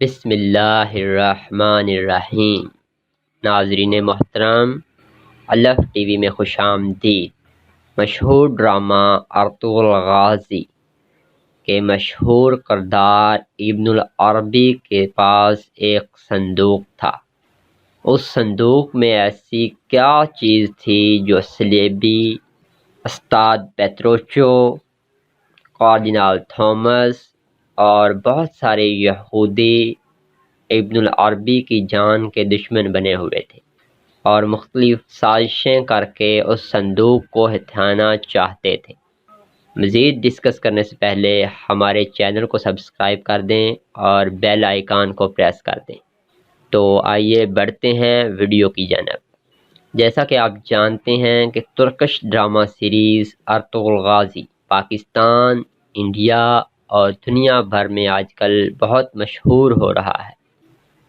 بسم اللہ الرحمن الرحیم۔ ناظرین محترم، الف ٹی وی میں خوش آمدید۔ مشہور ڈرامہ ارطغرل کے مشہور کردار ابن العربی کے پاس ایک صندوق تھا۔ اس صندوق میں ایسی کیا چیز تھی جو صلیبی، استاد پیتروچو، کارڈینل تھامس اور بہت سارے یہودی ابن العربی کی جان کے دشمن بنے ہوئے تھے اور مختلف سازشیں کر کے اس صندوق کو ہتھیانا چاہتے تھے۔ مزید ڈسکس کرنے سے پہلے ہمارے چینل کو سبسکرائب کر دیں اور بیل آئیکن کو پریس کر دیں۔ تو آئیے بڑھتے ہیں ویڈیو کی جانب۔ جیسا کہ آپ جانتے ہیں کہ Turkish drama series Ertugrul Pakistan, India اور دنیا بھر میں آج کل بہت مشہور ہو رہا ہے۔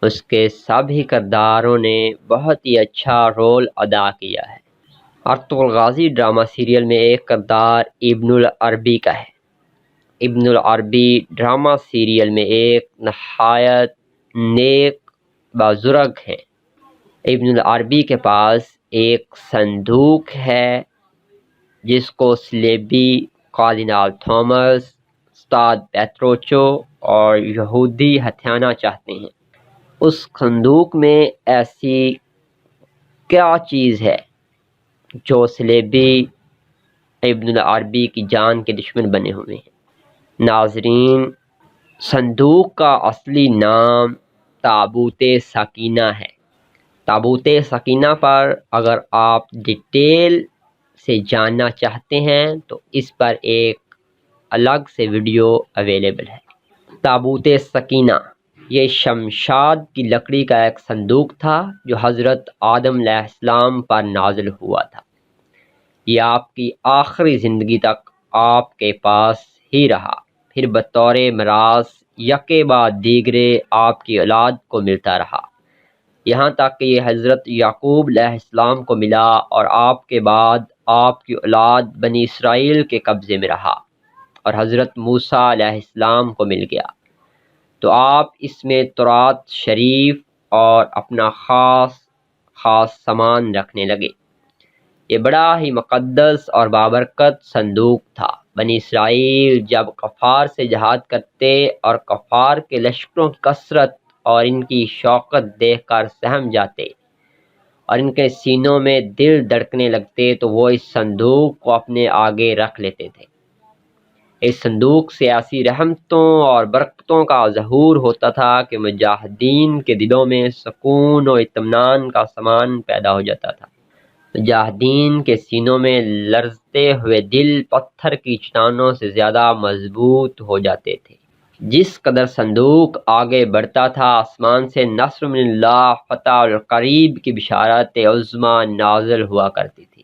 اس کے سبھی کرداروں نے بہت ہی اچھا رول ادا کیا ہے۔ ارطغرل ڈرامہ سیریل میں ایک کردار ابن العربی کا ہے۔ ابن العربی ڈرامہ سیریل میں ایک نہایت نیک بزرگ ہیں۔ ابن العربی کے پاس ایک صندوق ہے جس کو صلیبی، کارڈینل تھامس، استاد پیتروچو اور یہودی ہتھیانا چاہتے ہیں۔ اس صندوق میں ایسی کیا چیز ہے جو صلیبی ابن العربی کی جان کے دشمن بنے ہوئے ہیں؟ ناظرین، صندوق کا اصلی نام تابوت سکینہ ہے۔ تابوت سکینہ پر اگر آپ ڈیٹیل سے جاننا چاہتے ہیں تو اس پر ایک الگ سے ویڈیو اویلیبل ہے۔ تابوت سکینہ یہ شمشاد کی لکڑی کا ایک صندوق تھا جو حضرت آدم علیہ السلام پر نازل ہوا تھا۔ یہ آپ کی آخری زندگی تک آپ کے پاس ہی رہا، پھر بطور میراث یکے بعد دیگرے آپ کی اولاد کو ملتا رہا، یہاں تک کہ یہ حضرت یعقوب علیہ السلام کو ملا اور آپ کے بعد آپ کی اولاد بنی اسرائیل کے قبضے میں رہا اور حضرت موسیٰ علیہ السلام کو مل گیا۔ تو آپ اس میں تورات شریف اور اپنا خاص سامان رکھنے لگے۔ یہ بڑا ہی مقدس اور بابرکت صندوق تھا۔ بنی اسرائیل جب کفار سے جہاد کرتے اور کفار کے لشکروں کی کثرت اور ان کی شوکت دیکھ کر سہم جاتے اور ان کے سینوں میں دل دھڑکنے لگتے تو وہ اس صندوق کو اپنے آگے رکھ لیتے تھے۔ اس صندوق سے ایسی رحمتوں اور برکتوں کا ظہور ہوتا تھا کہ مجاہدین کے دلوں میں سکون و اطمینان کا سامان پیدا ہو جاتا تھا۔ مجاہدین کے سینوں میں لرزتے ہوئے دل پتھر کی چٹانوں سے زیادہ مضبوط ہو جاتے تھے۔ جس قدر صندوق آگے بڑھتا تھا، آسمان سے نصر من اللہ، فتح القریب کی بشارت عظمیٰ نازل ہوا کرتی تھی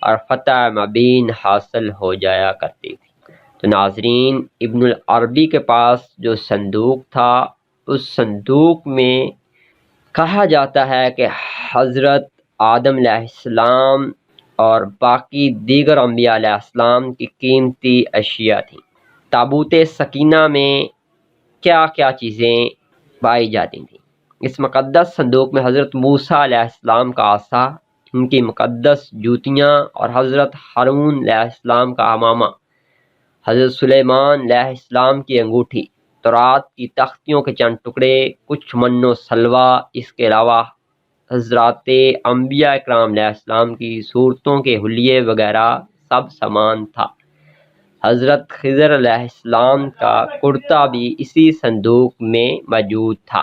اور فتح مبین حاصل ہو جایا کرتی تھی۔ تو ناظرین، ابن العربی کے پاس جو صندوق تھا، اس صندوق میں کہا جاتا ہے کہ حضرت آدم علیہ السلام اور باقی دیگر انبیاء علیہ السلام کی قیمتی اشیاء تھیں۔ تابوت سکینہ میں کیا کیا چیزیں پائی جاتی تھیں؟ اس مقدس صندوق میں حضرت موسیٰ علیہ السلام کا عصا، ان کی مقدس جوتیاں اور حضرت ہارون علیہ السلام کا عمامہ، حضرت سلیمان علیہ السلام کی انگوٹھی، تورات کی تختیوں کے چند ٹکڑے، کچھ من و سلوہ، اس کے علاوہ حضرات انبیاء اکرام علیہ السلام کی صورتوں کے حلیے وغیرہ سب سامان تھا۔ حضرت خضر علیہ السلام کا کرتا بھی اسی صندوق میں موجود تھا۔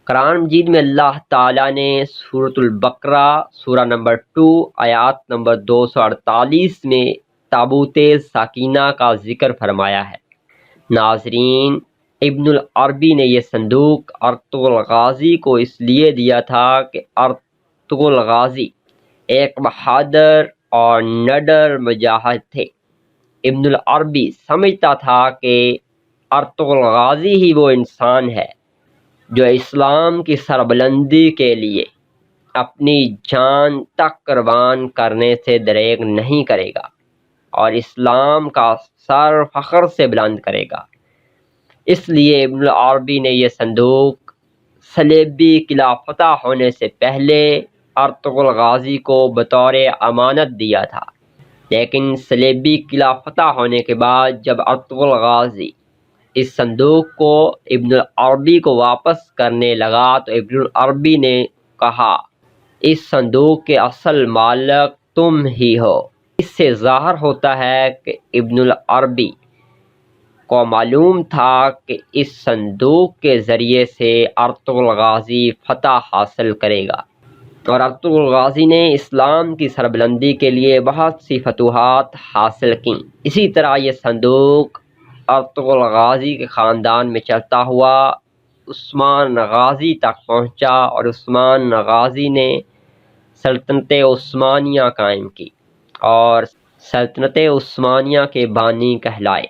قرآن مجید میں اللہ تعالیٰ نے سورۃ البقرہ سورہ نمبر 2 آیات نمبر 248 میں تابوت سکینہ کا ذکر فرمایا ہے۔ ناظرین، ابن العربی نے یہ صندوق ارطغرل کو اس لیے دیا تھا کہ ارطغرل ایک بہادر اور نڈر مجاہد تھے۔ ابن العربی سمجھتا تھا کہ ارطغرل ہی وہ انسان ہے جو اسلام کی سربلندی کے لیے اپنی جان تک قربان کرنے سے دریغ نہیں کرے گا اور اسلام کا سر فخر سے بلند کرے گا۔ اس لیے ابن العربی نے یہ صندوق صلیبی قلعہ فتح ہونے سے پہلے ارطغرل غازی کو بطور امانت دیا تھا، لیکن صلیبی قلعہ فتح ہونے کے بعد جب ارطغرل غازی اس صندوق کو ابن العربی کو واپس کرنے لگا تو ابن العربی نے کہا اس صندوق کے اصل مالک تم ہی ہو۔ اس سے ظاہر ہوتا ہے کہ ابن العربی کو معلوم تھا کہ اس صندوق کے ذریعے سے ارطغرل غازی فتح حاصل کرے گا، اور ارطغرل غازی نے اسلام کی سربلندی کے لیے بہت سی فتوحات حاصل کیں۔ اسی طرح یہ صندوق ارطغرل غازی کے خاندان میں چلتا ہوا عثمان غازی تک پہنچا، اور عثمان غازی نے سلطنت عثمانیہ قائم کی اور سلطنت عثمانیہ کے بانی کہلائے۔